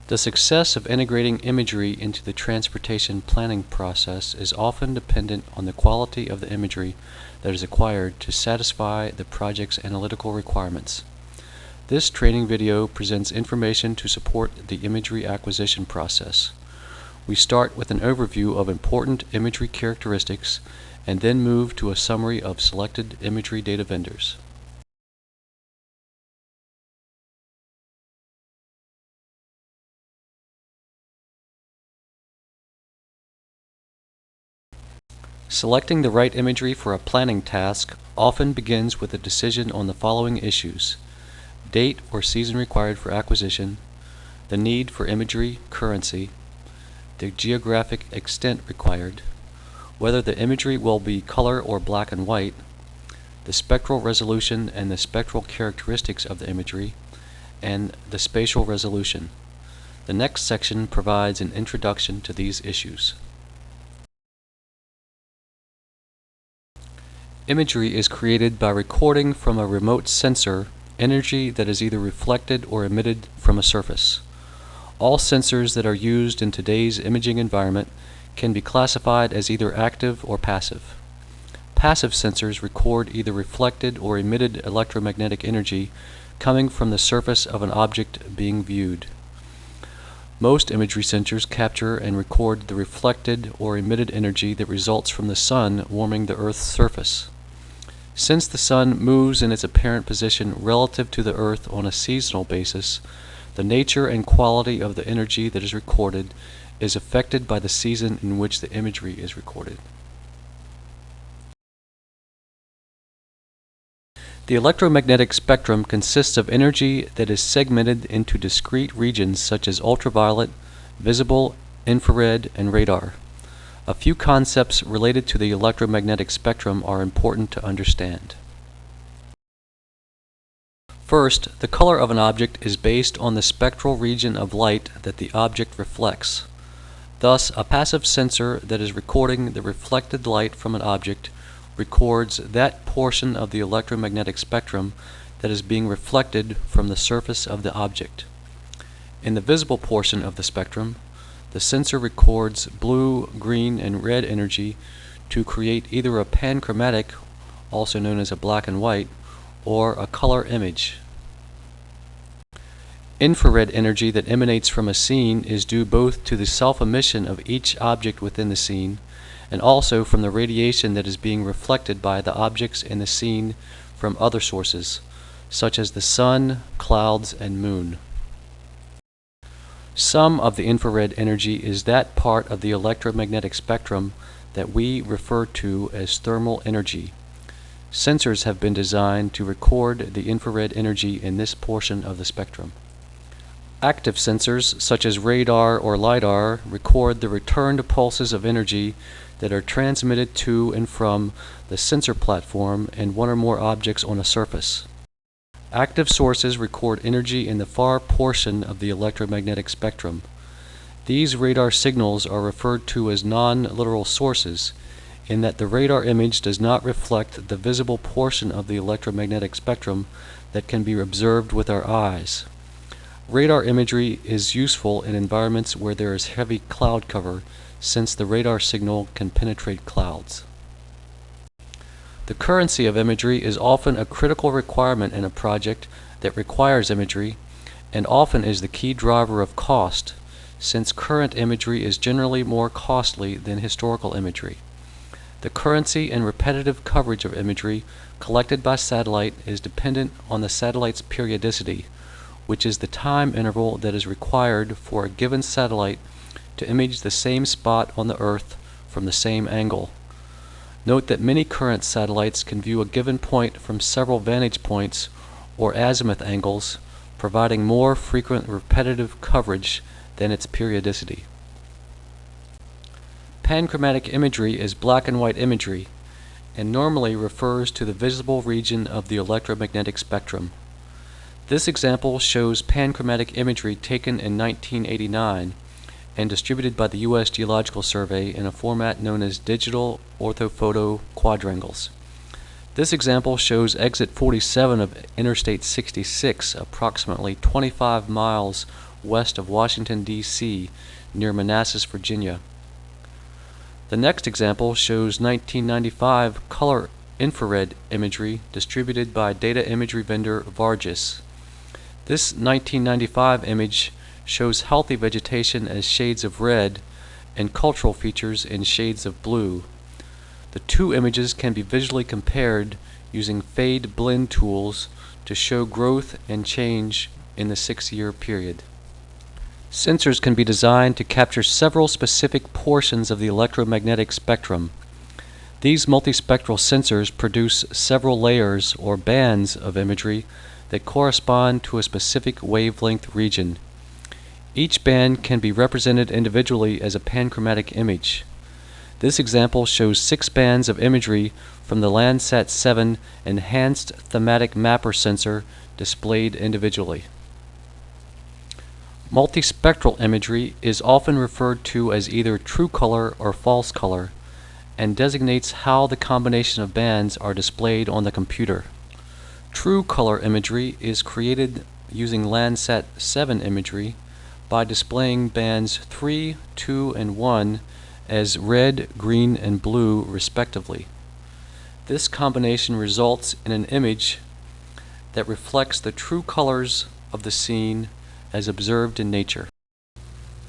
The success of integrating imagery into the transportation planning process is often dependent on the quality of the imagery that is acquired to satisfy the project's analytical requirements. This training video presents information to support the imagery acquisition process. We start with an overview of important imagery characteristics and then move to a summary of selected imagery data vendors. Selecting the right imagery for a planning task often begins with a decision on the following issues: date or season required for acquisition, the need for imagery currency, the geographic extent required, whether the imagery will be color or black and white, the spectral resolution and the spectral characteristics of the imagery, and the spatial resolution. The next section provides an introduction to these issues. Imagery is created by recording from a remote sensor energy that is either reflected or emitted from a surface. All sensors that are used in today's imaging environment can be classified as either active or passive. Passive sensors record either reflected or emitted electromagnetic energy coming from the surface of an object being viewed. Most imagery sensors capture and record the reflected or emitted energy that results from the sun warming the Earth's surface. Since the sun moves in its apparent position relative to the Earth on a seasonal basis, the nature and quality of the energy that is recorded is affected by the season in which the imagery is recorded. The electromagnetic spectrum consists of energy that is segmented into discrete regions such as ultraviolet, visible, infrared, and radar. A few concepts related to the electromagnetic spectrum are important to understand. First, the color of an object is based on the spectral region of light that the object reflects. Thus, a passive sensor that is recording the reflected light from an object records that portion of the electromagnetic spectrum that is being reflected from the surface of the object. In the visible portion of the spectrum, the sensor records blue, green, and red energy to create either a panchromatic, also known as a black and white, or a color image. Infrared energy that emanates from a scene is due both to the self-emission of each object within the scene and also from the radiation that is being reflected by the objects in the scene from other sources, such as the sun, clouds, and moon. Some of the infrared energy is that part of the electromagnetic spectrum that we refer to as thermal energy. Sensors have been designed to record the infrared energy in this portion of the spectrum. Active sensors, such as radar or LiDAR, record the returned pulses of energy that are transmitted to and from the sensor platform and one or more objects on a surface. Active sources record energy in the far portion of the electromagnetic spectrum. These radar signals are referred to as non-literal sources, in that the radar image does not reflect the visible portion of the electromagnetic spectrum that can be observed with our eyes. Radar imagery is useful in environments where there is heavy cloud cover, since the radar signal can penetrate clouds. The currency of imagery is often a critical requirement in a project that requires imagery, and often is the key driver of cost, since current imagery is generally more costly than historical imagery. The currency and repetitive coverage of imagery collected by satellite is dependent on the satellite's periodicity, which is the time interval that is required for a given satellite to image the same spot on the Earth from the same angle. Note that many current satellites can view a given point from several vantage points or azimuth angles, providing more frequent repetitive coverage than its periodicity. Panchromatic imagery is black and white imagery, and normally refers to the visible region of the electromagnetic spectrum. This example shows panchromatic imagery taken in 1989 and distributed by the U.S. Geological Survey in a format known as digital orthophoto quadrangles. This example shows exit 47 of Interstate 66, approximately 25 miles west of Washington, D.C., near Manassas, Virginia. The next example shows 1995 color infrared imagery distributed by data imagery vendor Vargis. This 1995 image shows healthy vegetation as shades of red and cultural features in shades of blue. The two images can be visually compared using fade blend tools to show growth and change in the 6-year period. Sensors can be designed to capture several specific portions of the electromagnetic spectrum. These multispectral sensors produce several layers or bands of imagery that correspond to a specific wavelength region. Each band can be represented individually as a panchromatic image. This example shows 6 bands of imagery from the Landsat 7 Enhanced Thematic Mapper sensor displayed individually. Multispectral imagery is often referred to as either true color or false color, and designates how the combination of bands are displayed on the computer. True color imagery is created using Landsat 7 imagery by displaying bands 3, 2, and 1 as red, green, and blue respectively. This combination results in an image that reflects the true colors of the scene as observed in nature.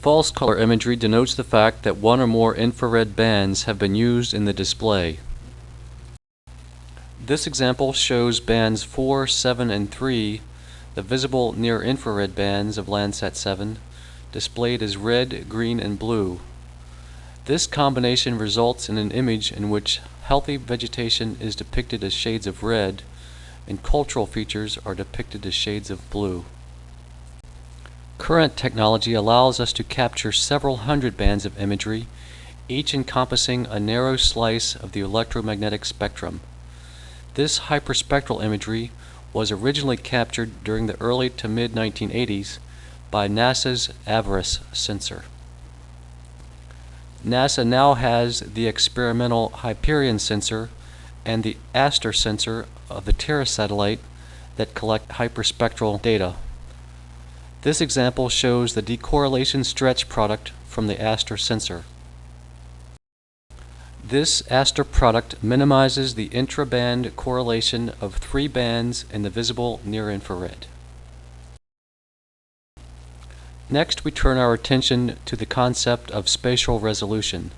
False color imagery denotes the fact that one or more infrared bands have been used in the display. This example shows bands 4, 7, and 3, the visible near-infrared bands of Landsat 7, displayed as red, green, and blue. This combination results in an image in which healthy vegetation is depicted as shades of red and cultural features are depicted as shades of blue. Current technology allows us to capture several hundred bands of imagery, each encompassing a narrow slice of the electromagnetic spectrum. This hyperspectral imagery was originally captured during the early to mid-1980s by NASA's Avaris sensor. NASA now has the experimental Hyperion sensor and the Aster sensor of the Terra satellite that collect hyperspectral data. This example shows the decorrelation stretch product from the Aster sensor. This Aster product minimizes the intra-band correlation of 3 bands in the visible near-infrared. Next, we turn our attention to the concept of spatial resolution.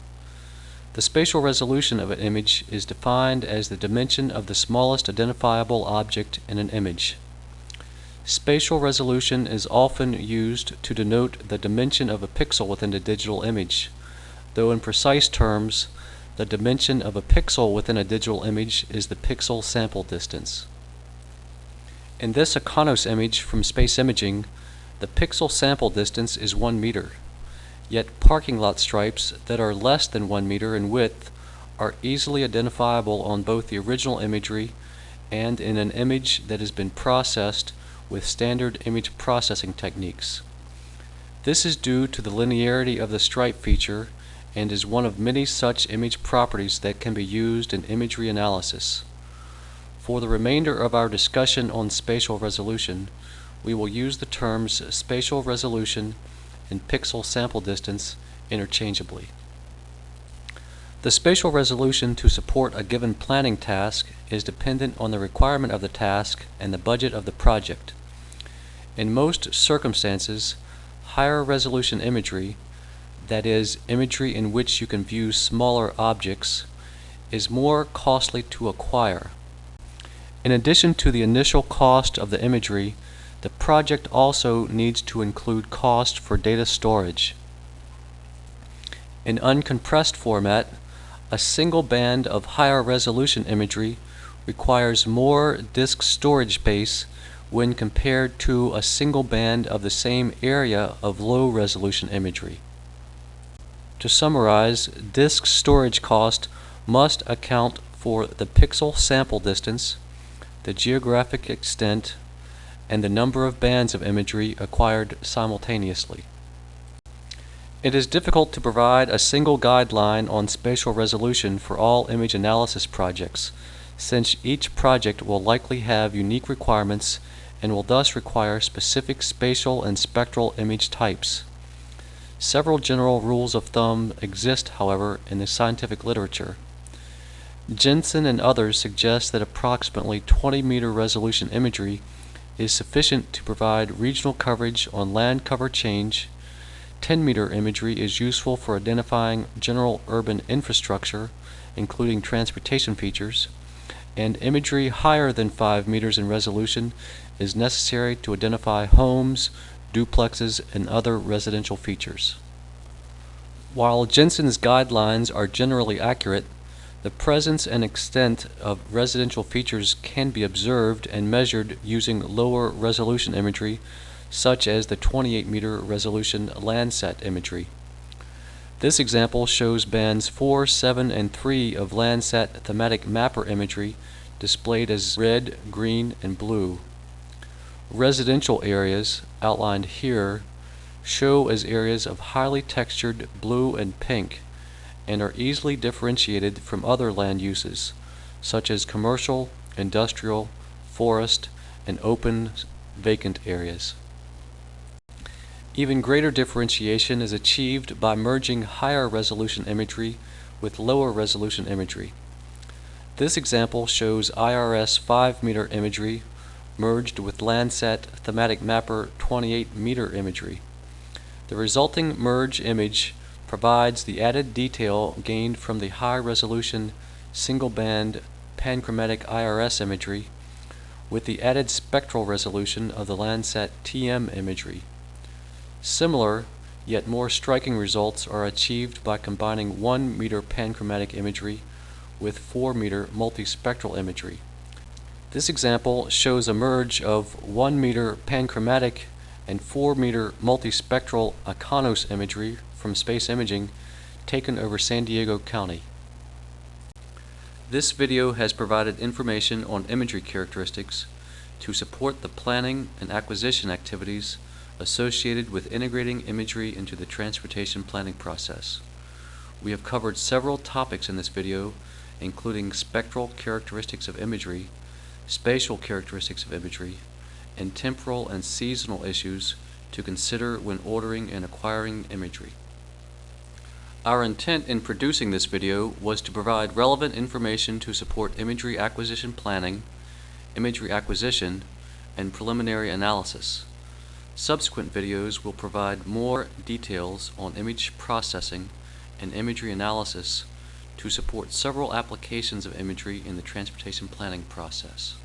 The spatial resolution of an image is defined as the dimension of the smallest identifiable object in an image. Spatial resolution is often used to denote the dimension of a pixel within a digital image, though in precise terms, the dimension of a pixel within a digital image is the pixel sample distance. In this Iconos image from Space Imaging, the pixel sample distance is 1 meter, yet parking lot stripes that are less than 1 meter in width are easily identifiable on both the original imagery and in an image that has been processed with standard image processing techniques. This is due to the linearity of the stripe feature and is one of many such image properties that can be used in imagery analysis. For the remainder of our discussion on spatial resolution, we will use the terms spatial resolution and pixel sample distance interchangeably. The spatial resolution to support a given planning task is dependent on the requirement of the task and the budget of the project. In most circumstances, higher resolution imagery, that is, imagery in which you can view smaller objects, is more costly to acquire. In addition to the initial cost of the imagery, the project also needs to include cost for data storage. In uncompressed format, a single band of higher resolution imagery requires more disk storage space when compared to a single band of the same area of low resolution imagery. To summarize, disk storage cost must account for the pixel sample distance, the geographic extent, and the number of bands of imagery acquired simultaneously. It is difficult to provide a single guideline on spatial resolution for all image analysis projects, since each project will likely have unique requirements and will thus require specific spatial and spectral image types. Several general rules of thumb exist, however, in the scientific literature. Jensen and others suggest that approximately 20-meter resolution imagery is sufficient to provide regional coverage on land cover change. 10-meter imagery is useful for identifying general urban infrastructure, including transportation features, and imagery higher than 5 meters in resolution is necessary to identify homes, duplexes, and other residential features. While Jensen's guidelines are generally accurate, the presence and extent of residential features can be observed and measured using lower resolution imagery, such as the 28-meter resolution Landsat imagery. This example shows bands 4, 7, and 3 of Landsat thematic mapper imagery displayed as red, green, and blue. Residential areas, outlined here, show as areas of highly textured blue and pink, and are easily differentiated from other land uses, such as commercial, industrial, forest, and open, vacant areas. Even greater differentiation is achieved by merging higher resolution imagery with lower resolution imagery. This example shows IRS 5-meter imagery merged with Landsat thematic mapper 28-meter imagery. The resulting merge image provides the added detail gained from the high-resolution single-band panchromatic IRS imagery with the added spectral resolution of the Landsat TM imagery. Similar, yet more striking results are achieved by combining 1-meter panchromatic imagery with 4-meter multispectral imagery. This example shows a merge of 1-meter panchromatic and 4-meter multispectral Iconos imagery from space imaging taken over San Diego County. This video has provided information on imagery characteristics to support the planning and acquisition activities associated with integrating imagery into the transportation planning process. We have covered several topics in this video, including spectral characteristics of imagery, spatial characteristics of imagery, and temporal and seasonal issues to consider when ordering and acquiring imagery. Our intent in producing this video was to provide relevant information to support imagery acquisition planning, imagery acquisition, and preliminary analysis. Subsequent videos will provide more details on image processing and imagery analysis to support several applications of imagery in the transportation planning process.